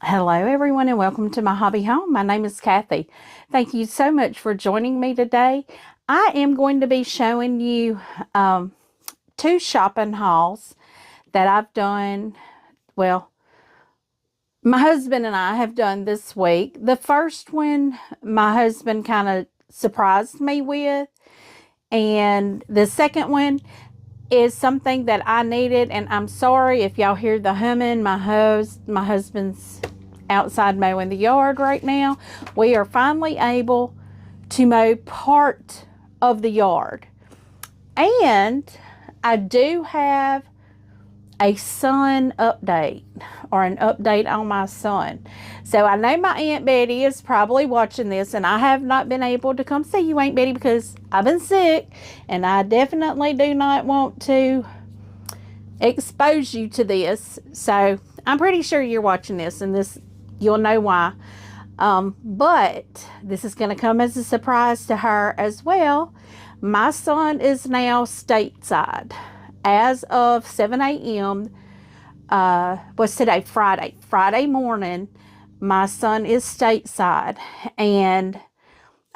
Hello everyone and welcome to my hobby home. My name is Cathy. Thank you so much for joining me today. I am going to be showing you two shopping hauls that I've done. Well, my husband and I have done this week. The first one my husband kind of surprised me with, and the second one is something that I needed, and I'm sorry if y'all hear the humming. My husband's outside mowing the yard right now. We are finally able to mow part of the yard, and I do have a son update, or an update on my son. So I know my Aunt Betty is probably watching this, and I have not been able to come see you, Aunt Betty, because I've been sick, and I definitely do not want to expose you to this. So I'm pretty sure you're watching this, and you'll know why. But this is going to come as a surprise to her as well. My son is now stateside. As of 7 a.m., what's today? Friday morning, my son is stateside. And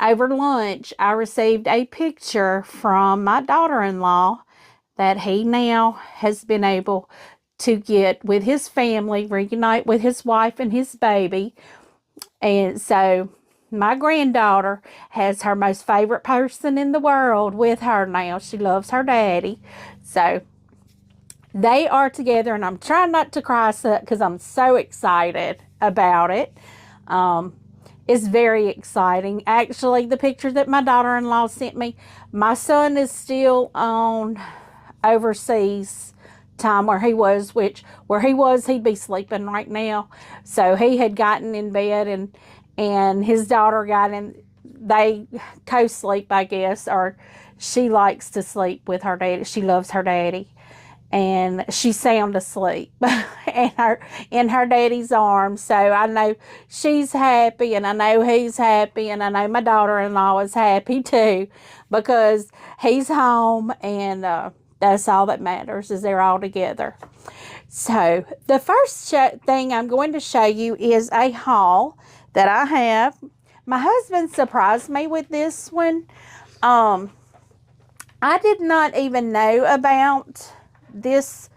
over lunch, I received a picture from my daughter-in-law that he now has been able to get with his family, reunite with his wife and his baby. And so my granddaughter has her most favorite person in the world with her now. She loves her daddy. So they are together, and I'm trying not to cry because I'm so excited about it. It's very exciting. Actually, the picture that my daughter-in-law sent me, my son is still on overseas time where he was, he'd be sleeping right now. So he had gotten in bed, and his daughter got in. They co-sleep, I guess, or she likes to sleep with her daddy. She loves her daddy, and she's sound asleep in her daddy's arms. So I know she's happy, and I know he's happy, and I know my daughter-in-law is happy too, because he's home, and that's all that matters, is they're all together. So the first thing I'm going to show you is a haul that I have. My husband surprised me with this one. I did not even know about this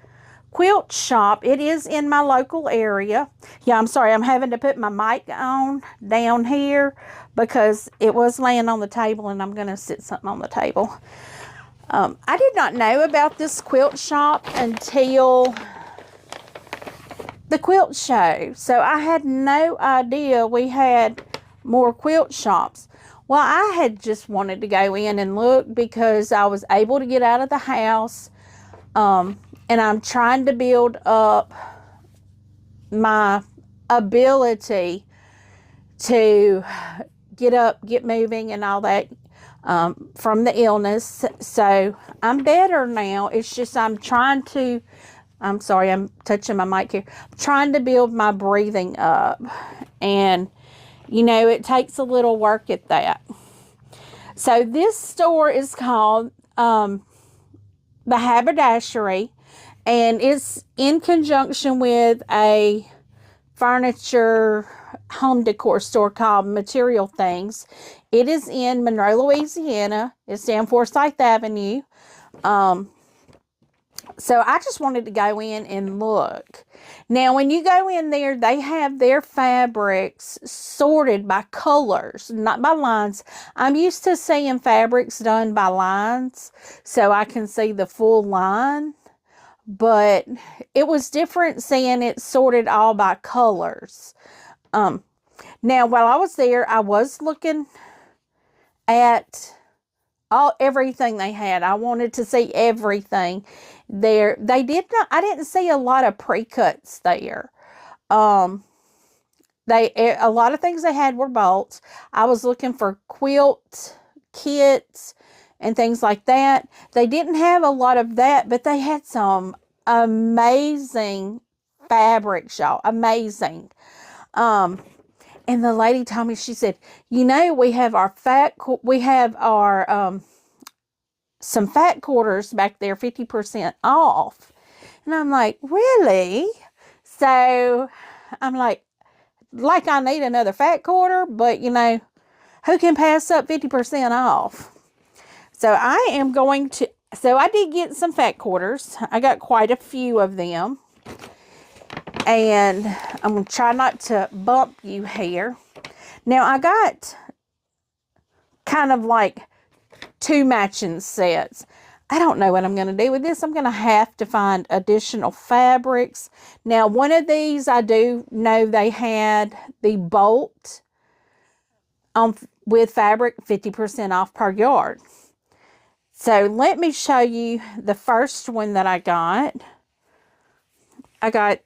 quilt shop. It is in my local area. Yeah, I'm sorry, I'm having to put my mic on down here because it was laying on the table, and I'm going to sit something on the table. I did not know about this quilt shop until the quilt show. So I had no idea we had more quilt shops. Well, I had just wanted to go in and look because I was able to get out of the house. And I'm trying to build up my ability to get up, get moving, and all that. From the illness. So I'm better now. It's just I'm sorry, I'm touching my mic here. I'm trying to build my breathing up. And, it takes a little work at that. So this store is called the Habadasher, and it's in conjunction with a furniture home decor store called Material Things. It is in Monroe, Louisiana. It's down Forsyth Avenue. So I just wanted to go in and look. Now, when you go in there, they have their fabrics sorted by colors, not by lines. I'm used to seeing fabrics done by lines, so I can see the full line. But it was different seeing it sorted all by colors. Now, while I was there, I was looking at everything they had. I wanted to see everything there. I didn't see a lot of pre-cuts there. A lot of things they had were bolts. I was looking for quilt kits and things like that. They didn't have a lot of that, but they had some amazing fabrics, y'all. Amazing. And the lady told me, she said, we have some fat quarters back there, 50% off. And I'm like, really? So I'm like, like I need another fat quarter, but you know, who can pass up 50% off? So I am going to, so I did get some fat quarters. I got quite a few of them. And I'm going to try not to bump you here. Now I got kind of like 2 matching sets. I don't know what I'm going to do with this. I'm going to have to find additional fabrics. Now, one of these, I do know they had the bolt with fabric 50% off per yard. So, let me show you the first one that I got. I got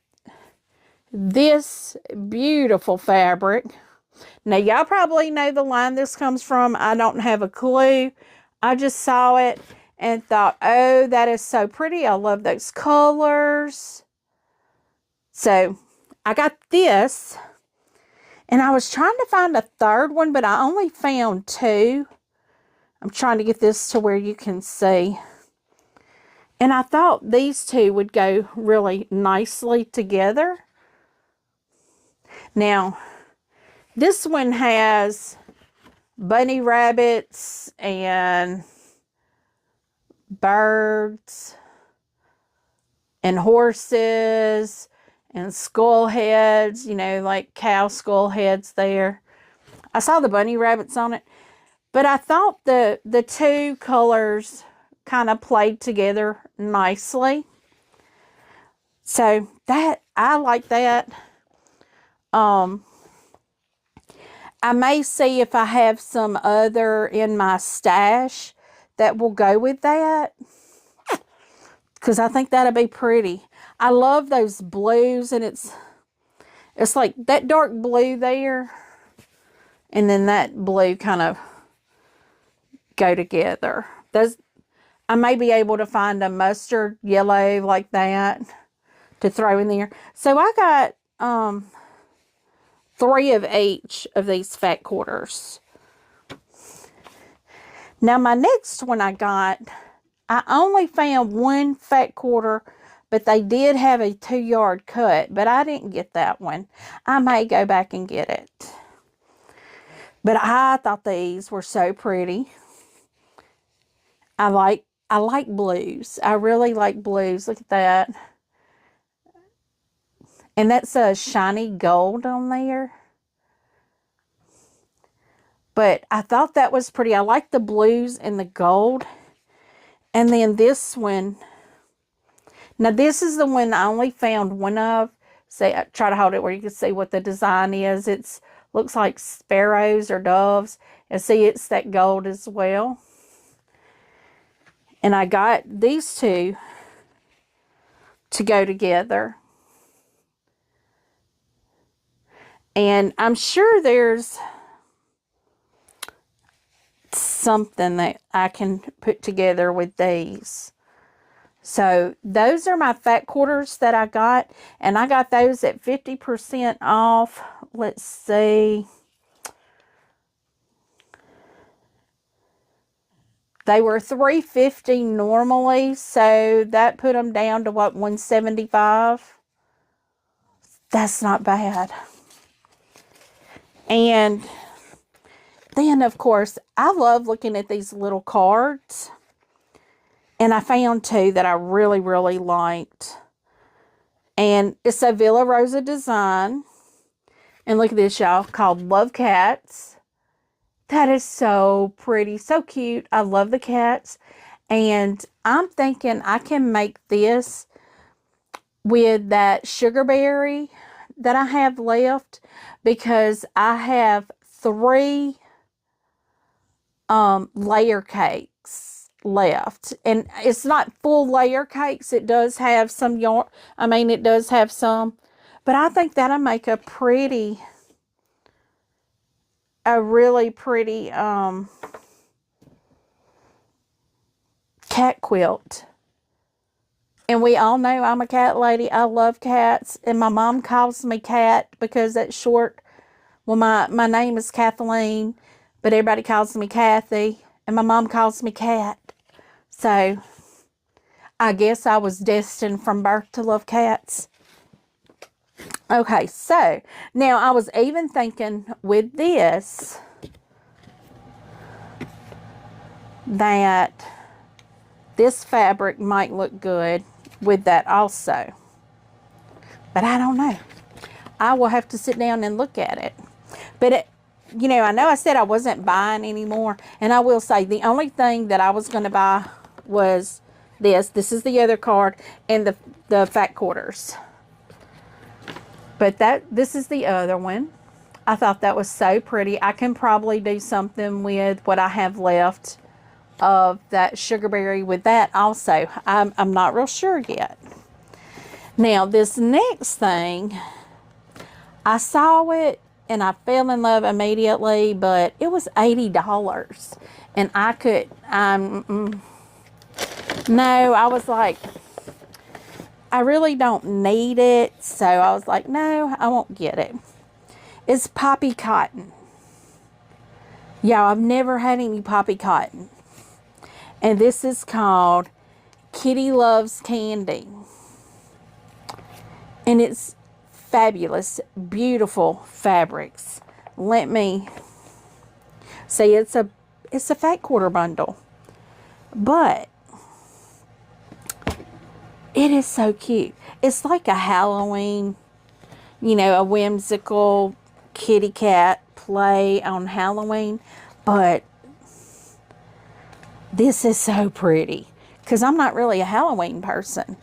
this beautiful fabric. Now, y'all probably know the line this comes from. I don't have a clue. I just saw it and thought, oh, that is so pretty. I love those colors. So I got this, and I was trying to find a third one, but I only found 2. I'm trying to get this to where you can see. And I thought these 2 would go really nicely together. Now, this one has bunny rabbits and birds and horses and skull heads, you know, like cow skull heads there. I saw the bunny rabbits on it, but I thought the 2 colors kind of played together nicely. So that, I like that. I may see if I have some other in my stash that will go with that, because I think that'll be pretty. I love those blues, and it's like that dark blue there and then that blue kind of go together. Those, I may be able to find a mustard yellow like that to throw in there. So I got 3 of each of these fat quarters. Now my next one I got, I only found 1 fat quarter, but they did have a 2-yard cut, but I didn't get that one. I may go back and get it. But I thought these were so pretty. I like blues. I really like blues. Look at that. And that's a shiny gold on there. But I thought that was pretty. I like the blues and the gold. And then this one. Now this is the one I only found 1 of. Say, I try to hold it where you can see what the design is. It's looks like sparrows or doves. And see, it's that gold as well. And I got these 2 to go together. And I'm sure there's something that I can put together with these. So those are my fat quarters that I got. And I got those at 50% off. Let's see. They were $3.50 normally, so that put them down to what, $1.75? That's not bad. And then, of course, I love looking at these little cards. And I found 2 that I really, really liked. And it's a Villa Rosa design. And look at this, y'all, called Love Cats. That is so pretty, so cute. I love the cats. And I'm thinking I can make this with that sugarberry that I have left, because I have 3 layer cakes left. And it's not full layer cakes. It does have some yarn. I mean, it does have some. But I think that'll make a pretty, a really pretty cat quilt. And we all know I'm a cat lady. I love cats. And my mom calls me Cat because that's short. Well, my name is Kathleen, but everybody calls me Cathy. And my mom calls me Cat. So I guess I was destined from birth to love cats. Okay, so now I was even thinking with this that this fabric might look good with that also. But I don't know. I will have to sit down and look at it. But it, you know I said I wasn't buying anymore, and I will say the only thing that I was going to buy was this. This is the other card, and the fat quarters. But this is the other one. I thought that was so pretty. I can probably do something with what I have left of that sugarberry with that also. I'm not real sure yet. Now this next thing, I saw it and I fell in love immediately, but it was $80. And I could, no, I was like, I really don't need it. So I was like, no, I won't get it. It's poppy cotton. Yeah, I've never had any poppy cotton. And this is called Kitty Loves Candy. And it's fabulous, beautiful fabrics. Let me see, it's a fat quarter bundle. But it is so cute. It's like a Halloween, you know, a whimsical kitty cat play on Halloween. But this is so pretty because I'm not really a Halloween person.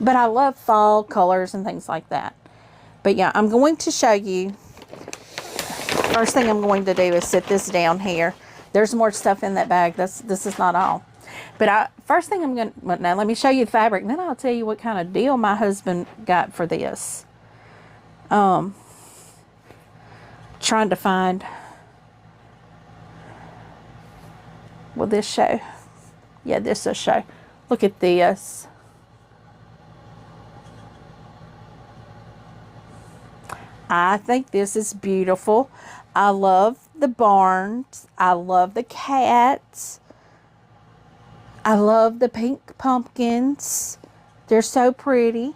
But I love fall colors and things like that. But yeah, I'm going to show you. First thing I'm going to do is sit this down here. There's more stuff in that bag. This is not all. But first thing I'm going to, well, now let me show you the fabric. And then I'll tell you what kind of deal my husband got for this. Trying to find, will this show? Yeah, this will show. Look at this. I think this is beautiful. I love the barns. I love the cats. I love the pink pumpkins. They're so pretty.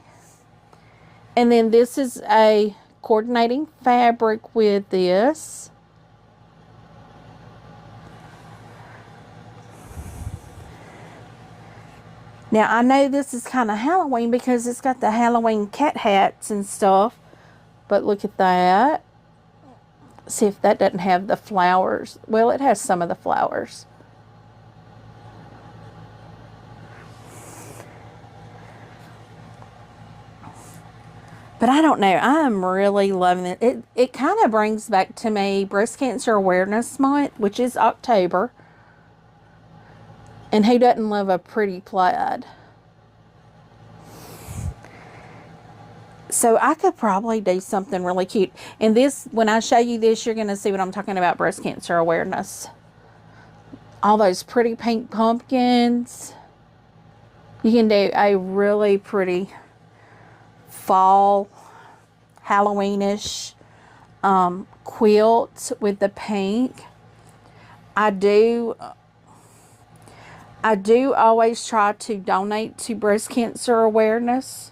And then this is a coordinating fabric with this. Now I know this is kind of Halloween because it's got the Halloween cat hats and stuff. But look at that. See if that doesn't have the flowers. Well, it has some of the flowers. But I don't know. I'm really loving it. It kind of brings back to me Breast Cancer Awareness Month, which is October. And who doesn't love a pretty plaid? So I could probably do something really cute. And this, when I show you this, you're going to see what I'm talking about, breast cancer awareness. All those pretty pink pumpkins. You can do a really pretty fall, Halloweenish quilt with the pink. I do always try to donate to breast cancer awareness.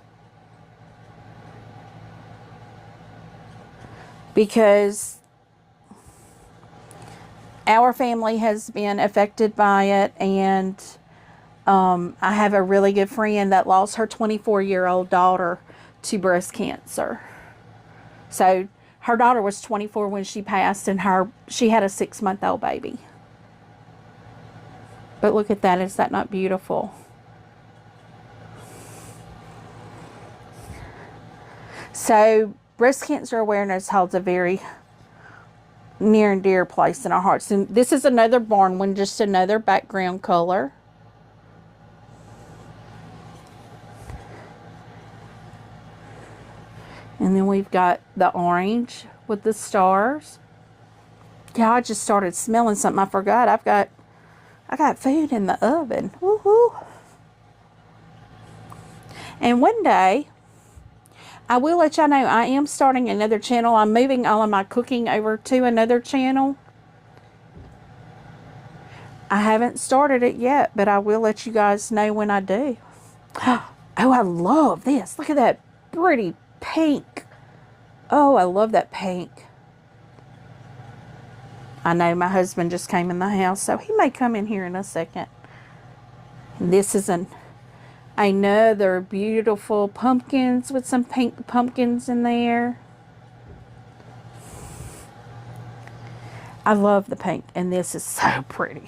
Because our family has been affected by it, and I have a really good friend that lost her 24-year-old daughter to breast cancer. So her daughter was 24 when she passed, and she had a 6-month-old baby. But look at that. Is that not beautiful? So breast cancer awareness holds a very near and dear place in our hearts. And this is another barn one, just another background color. And then we've got the orange with the stars. Yeah, I just started smelling something. I forgot. I got food in the oven. Woohoo! And one day, I will let y'all know I am starting another channel. I'm moving all of my cooking over to another channel. I haven't started it yet, but I will let you guys know when I do. Oh, I love this. Look at that pretty pink. Oh, I love that pink. I know my husband just came in the house, so he may come in here in a second. And this is another beautiful pumpkins with some pink pumpkins in there. I love the pink, and this is so pretty.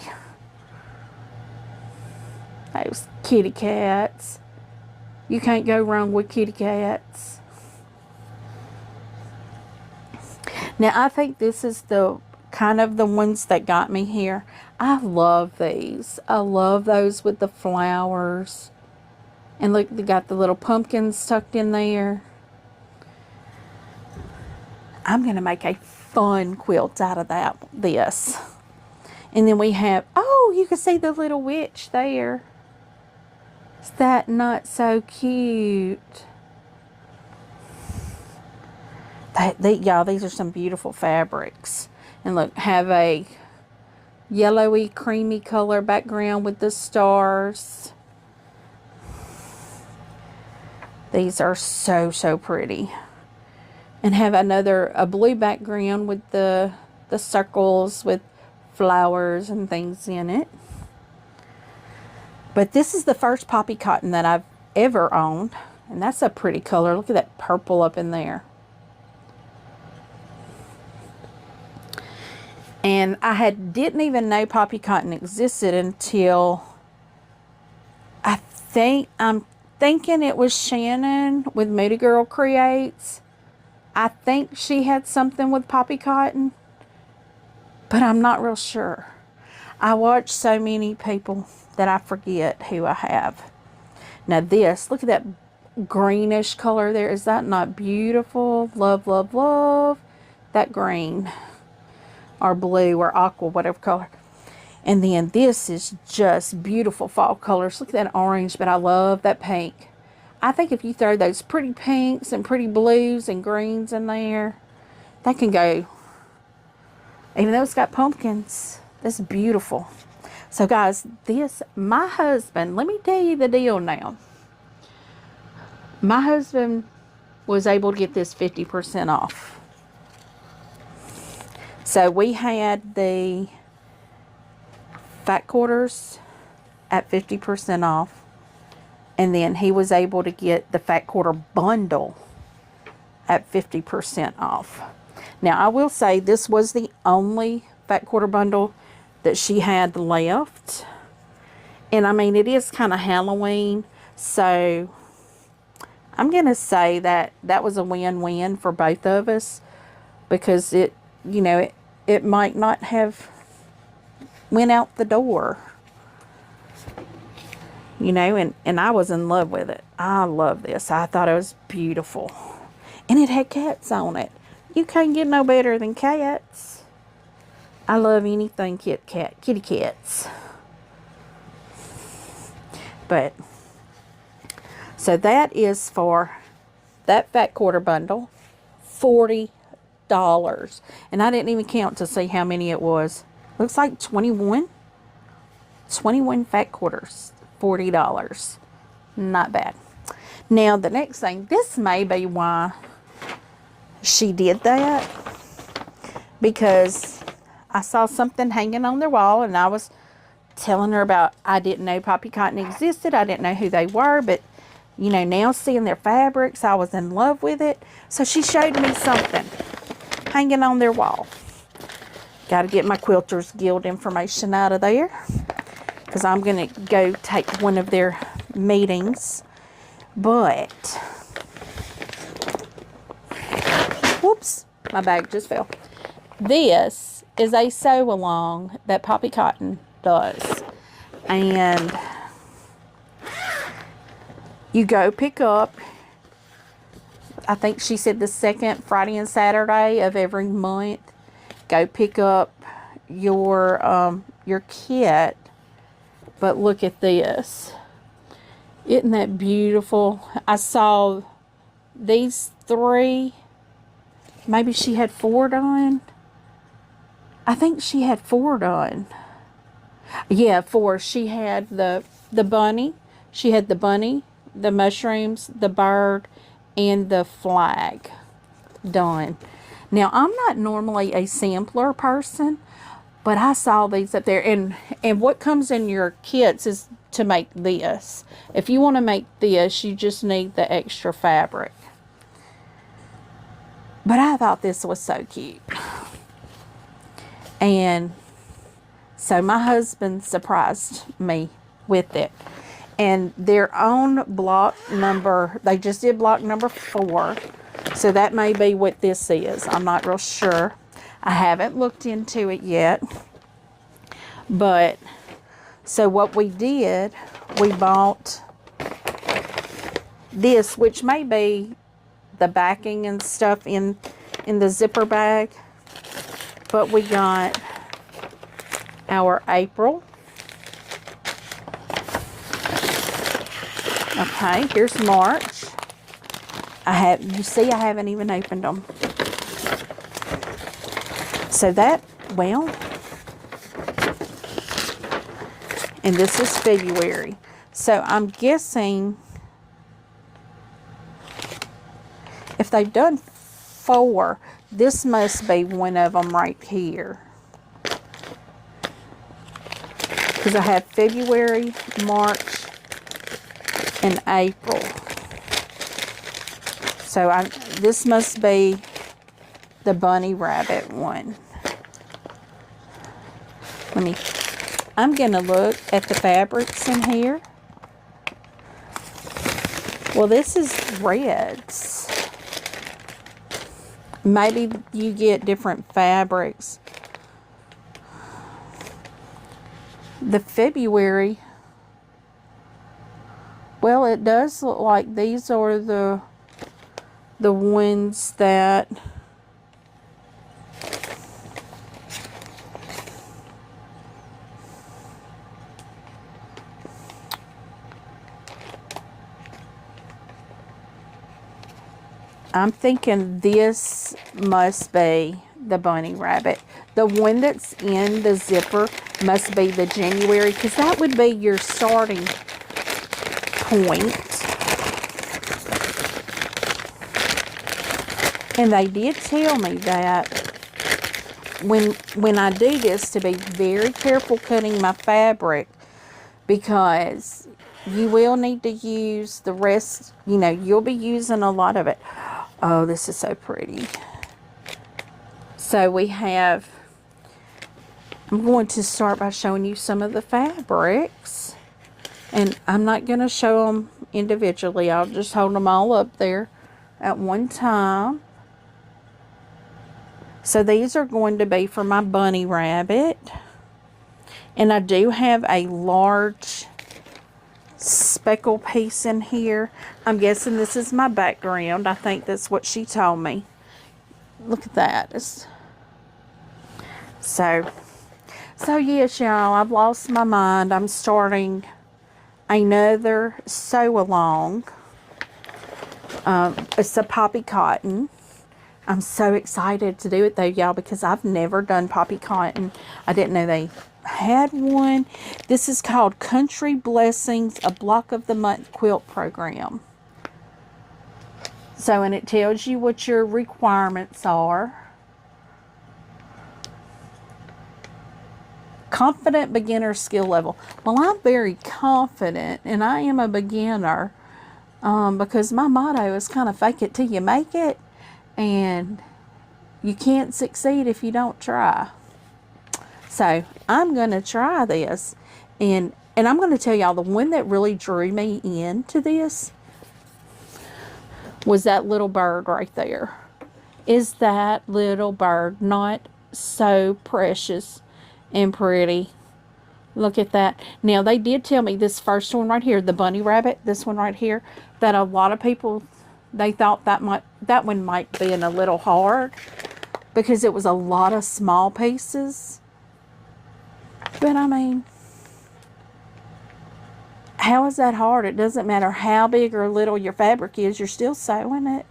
Those kitty cats. You can't go wrong with kitty cats. Now, I think this is the kind of the ones that got me here. I love these. I love those with the flowers. And look, they got the little pumpkins tucked in there. I'm going to make a fun quilt out of this. And then we have, oh, you can see the little witch there. Is that not so cute? Y'all, these are some beautiful fabrics. And look, have a yellowy, creamy color background with the stars. These are so, so pretty. And have a blue background with the circles with flowers and things in it. But this is the first poppy cotton that I've ever owned. And that's a pretty color. Look at that purple up in there. And I didn't even know poppy cotton existed until I'm thinking it was Shannon with Moody Girl Creates. I think she had something with poppy cotton, but I'm not real sure. I watch so many people that I forget who I have. Now this, look at that greenish color there. Is that not beautiful? Love, love, love that green or blue or aqua, whatever color. And then this is just beautiful fall colors. Look at that orange, but I love that pink. I think if you throw those pretty pinks and pretty blues and greens in there, that can go. Even though it's got pumpkins, that's beautiful. So guys, my husband, let me tell you the deal now. My husband was able to get this 50% off. So we had the fat quarters at 50% off. And then he was able to get the fat quarter bundle at 50% off. Now, I will say this was the only fat quarter bundle that she had left. And I mean, it is kind of Halloween. So I'm going to say that that was a win-win for both of us. Because it might not have went out the door. And I was in love with it. I love this. I thought it was beautiful. And it had cats on it. You can't get no better than cats. I love anything kitty cats. But, so that is for that fat quarter bundle, $40. And I didn't even count to see how many it was. Looks like 21. 21 fat quarters, $40. Not bad. Now, the next thing, this may be why she did that. Because I saw something hanging on their wall, and I was telling her about, I didn't know poppy cotton existed. I didn't know who they were, but, now seeing their fabrics, I was in love with it. So she showed me something hanging on their wall. Got to get my Quilters Guild information out of there, because I'm going to go take one of their meetings. But, whoops, my bag just fell. This is a sew along that poppy cotton does. And you go pick up, I think she said the second Friday and Saturday of every month. Go pick up your kit. But look at this. Isn't that beautiful? I saw these 3. Maybe she had 4 done. I think she had 4 done. Yeah, 4. She had the bunny. She had the bunny, the mushrooms, the bird, and the flag done. Now, I'm not normally a sampler person, but I saw these up there. And what comes in your kits is to make this. If you want to make this, you just need the extra fabric. But I thought this was so cute. And so my husband surprised me with it. And they're on block number, they just did block number 4. So that may be what this is. I'm not real sure. I haven't looked into it yet. But, so what we did, we bought this, which may be the backing and stuff in the zipper bag. But we got our April. Okay, here's March. You see, I haven't even opened them. So that, well, and this is February. So I'm guessing if they've done 4, this must be one of them right here. Because I have February, March, and April. So this must be the bunny rabbit one. I'm going to look at the fabrics in here. Well, this is reds. Maybe you get different fabrics. The February, well, it does look like these are the ones that I'm thinking this must be the bunny rabbit. The one that's in the zipper must be the January, because that would be your starting point. And they did tell me that when I do this, to be very careful cutting my fabric, because you will need to use the rest, you know, you'll be using a lot of it. Oh, this is so pretty. So we have, I'm going to start by showing you some of the fabrics. And I'm not going to show them individually. I'll just hold them all up there at one time. So these are going to be for my bunny rabbit. And I do have a large speckle piece in here. I'm guessing this is my background. I think that's what she told me. Look at that. So yes, y'all, I've lost my mind. I'm starting another sew along. It's a poppy cotton. I'm so excited to do it though, y'all, because I've never done poppy cotton. I didn't know they had one. This is called Country Blessings, a Block of the Month quilt program. So, and it tells you what your requirements are. Confident beginner skill level. Well, I'm very confident, and I am a beginner, because my motto is kind of fake it till you make it, and you can't succeed if you don't try. So I'm going to try this, and I'm going to tell y'all, the one that really drew me into this was that little bird right there. Is that little bird not so precious and pretty? Look at that. Now, they did tell me this first one right here, the bunny rabbit, this one right here, that a lot of people, they thought that one might be a little hard because it was a lot of small pieces. But I mean, how is that hard? It doesn't matter how big or little your fabric is, you're still sewing it.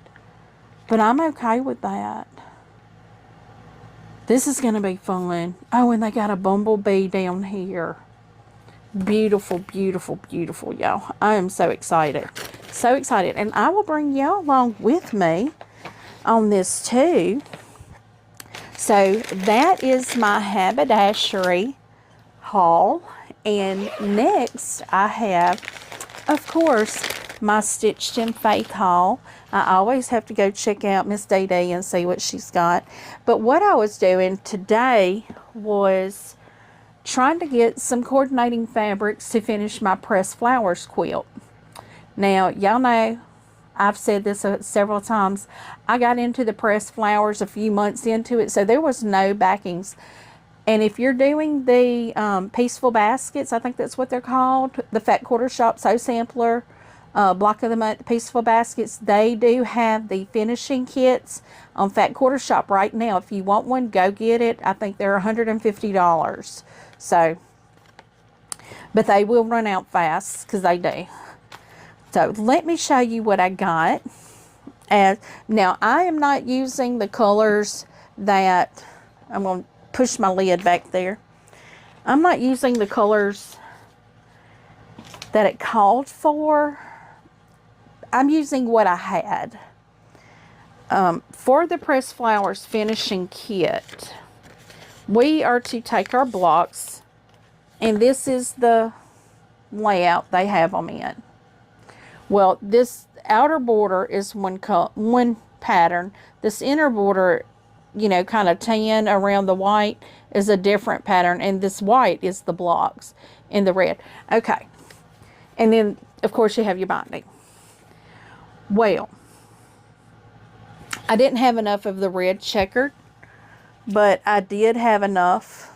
But I'm okay with that. This is going to be fun. Oh, and they got a bumblebee down here. Beautiful, beautiful, beautiful, y'all. I am so excited. So excited. And I will bring y'all along with me on this too. So that is my haberdashery haul. And next I have, of course, my Stitched in Faith haul. I always have to go check out Miss Day Day and see what she's got. But what I was doing today was trying to get some coordinating fabrics to finish my pressed flowers quilt. Now, y'all know, I've said this several times, I got into the pressed flowers a few months into it, so there was no backings. And if you're doing the Peaceful Baskets, I think that's what they're called, the Fat Quarter Shop Sew Sampler, Block of the Month Peaceful Baskets, they do have the finishing kits on Fat Quarter Shop right now. If you want one, go get it. I think they're $150. So, but they will run out fast, because they do. So let me show you what I got. And now I am not using the colors that, I'm going to push my lid back there. I'm not using the colors that it called for. I'm using what I had. For the Pressed Flowers finishing kit, we are to take our blocks, and this is the layout they have them in. Well, this outer border is one pattern. This inner border, you know, kind of tan around the white, is a different pattern. And this white is the blocks in the red. Okay. And then, of course, you have your binding. Well, I didn't have enough of the red checkered, but I did have enough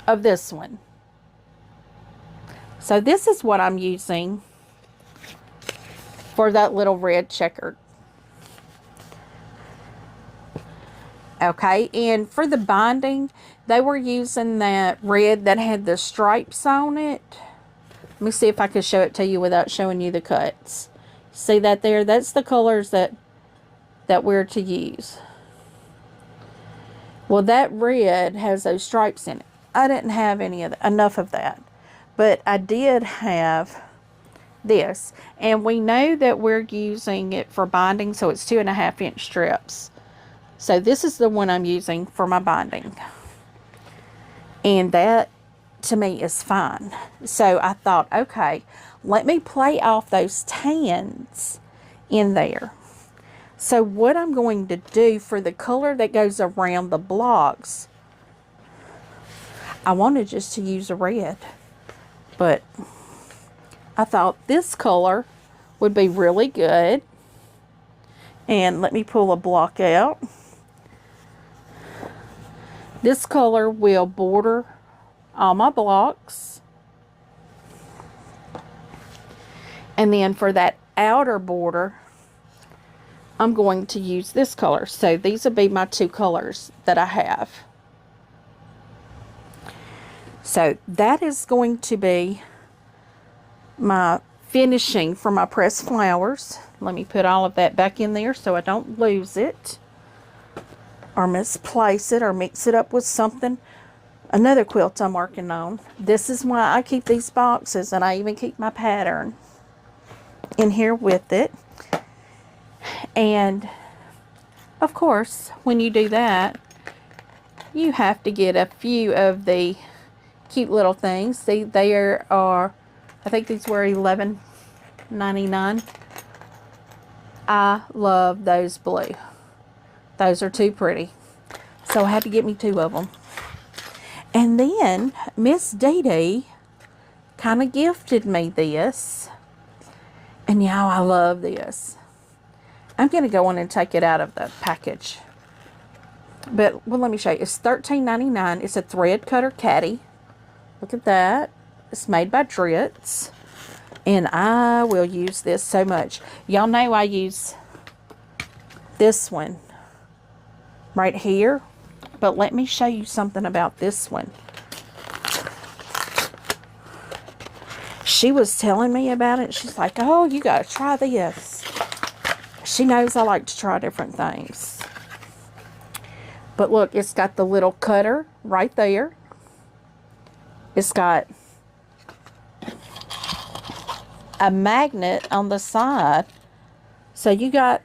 of this one. So this is what I'm using for that little red checkered. Okay, and for the binding, they were using that red that had the stripes on it. Let me see if I can show it to you without showing you the cuts. See that there? That's the colors that we're to use. Well, that red has those stripes in it. I didn't have enough of that. But I did have this. And we know that we're using it for binding, so it's 2.5-inch strips. So this is the one I'm using for my binding. And that, to me, is fine. So I thought, okay, let me play off those tans in there. So what I'm going to do for the color that goes around the blocks, I wanted just to use a red. But I thought this color would be really good. And let me pull a block out. This color will border all my blocks. And then for that outer border, I'm going to use this color. So these will be my two colors that I have. So that is going to be my finishing for my pressed flowers. Let me put all of that back in there so I don't lose it or misplace it or mix it up with something. Another quilt I'm working on. This is why I keep these boxes, and I even keep my pattern in here with it. And of course, when you do that, you have to get a few of the cute little things. See, there are, I think these were $11.99. I love those blue. Those are too pretty. So I had to get me two of them. And then Miss Dee Dee kind of gifted me this. And y'all, I love this. I'm going to go on and take it out of the package. But, well, let me show you. It's $13.99. It's a thread cutter caddy. Look at that. It's made by Dritz. And I will use this so much. Y'all know I use this one right here. But let me show you something about this one. She was telling me about it. She's like, oh, you got to try this. She knows I like to try different things. But look, it's got the little cutter right there. It's got a magnet on the side. So you got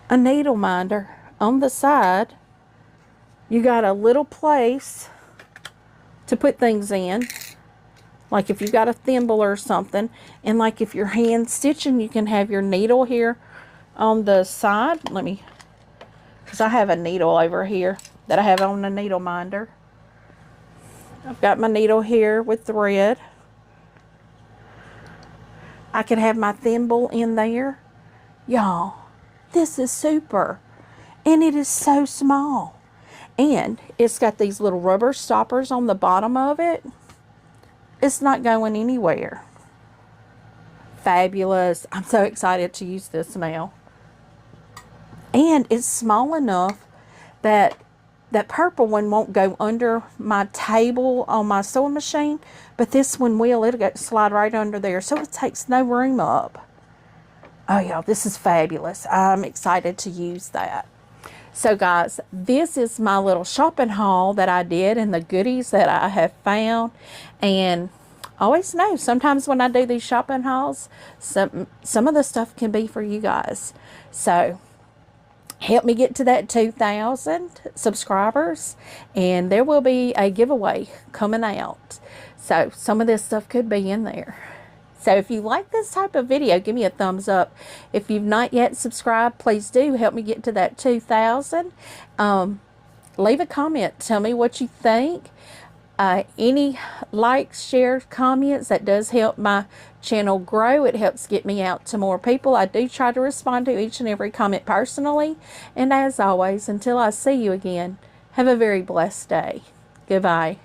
a needle minder on the side. You got a little place to put things in, like if you got a thimble or something, and like if you're hand stitching, you can have your needle here on the side. Because I have a needle over here that I have on the needle minder. I've got my needle here with thread. I could have my thimble in there. Y'all, this is super. And it is so small. And it's got these little rubber stoppers on the bottom of it. It's not going anywhere. Fabulous. I'm so excited to use this now. And it's small enough that that purple one won't go under my table on my sewing machine, but this one will. It'll slide right under there, so it takes no room up. Oh, y'all, this is fabulous. I'm excited to use that. So, guys, this is my little shopping haul that I did and the goodies that I have found. And always know, sometimes when I do these shopping hauls, some of the stuff can be for you guys. So, help me get to that 2,000 subscribers, and there will be a giveaway coming out. So some of this stuff could be in there. So if you like this type of video, give me a thumbs up. If you've not yet subscribed, please do help me get to that 2,000. Leave a comment. Tell me what you think. Any likes, shares, comments, that does help my channel grow. It helps get me out to more people. I do try to respond to each and every comment personally. And as always, until I see you again, have a very blessed day. Goodbye.